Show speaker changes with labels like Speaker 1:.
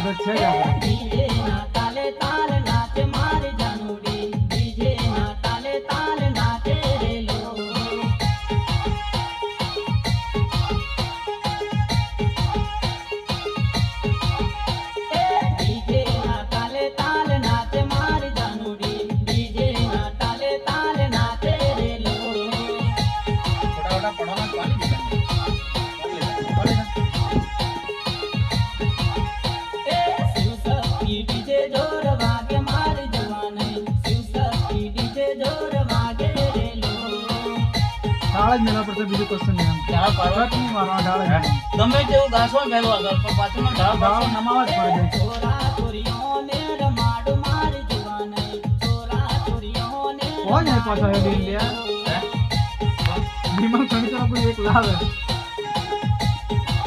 Speaker 1: પદ્ધત છે જ આપણે.
Speaker 2: ડીજે ના તાલે તાલ નાચે મારી જાનુડી, ડીજે ના તાલે તાલ નાચે રે લોકો. ડીજે ના તાલે તાલ નાચે મારી જાનુડી, ડીજે ના તાલે તાલ નાચે રે લોકો.
Speaker 3: ફટાફટ પડોના પાણી દીધા.
Speaker 2: શિવશક્તિ ડીજે જોર વાગે મારી જવાની, શિવશક્તિ ડીજે જોર વાગે રે લોકો.
Speaker 1: ઢાળ જ મેળવા પડશે, બીજું કશું નહીં.
Speaker 3: ઢાળ પાડવા
Speaker 1: કટ નહીં મારવા, ઢાળ જ નહીં.
Speaker 3: ગમે તેવું ઘાસ હોય પહેલો આગળ પણ પાછળનો ઢાળ
Speaker 1: ઢાળ
Speaker 3: પાડશો.
Speaker 1: નમાવા જ પડે.
Speaker 2: છોરા છોરીઓને રમાડું મારી જવાની, છોરા છોરીઓને
Speaker 1: કોણ જાય પાછો હેડી લે?
Speaker 3: હે?
Speaker 1: વિમાન ખણી તો આપણું એક લાવે.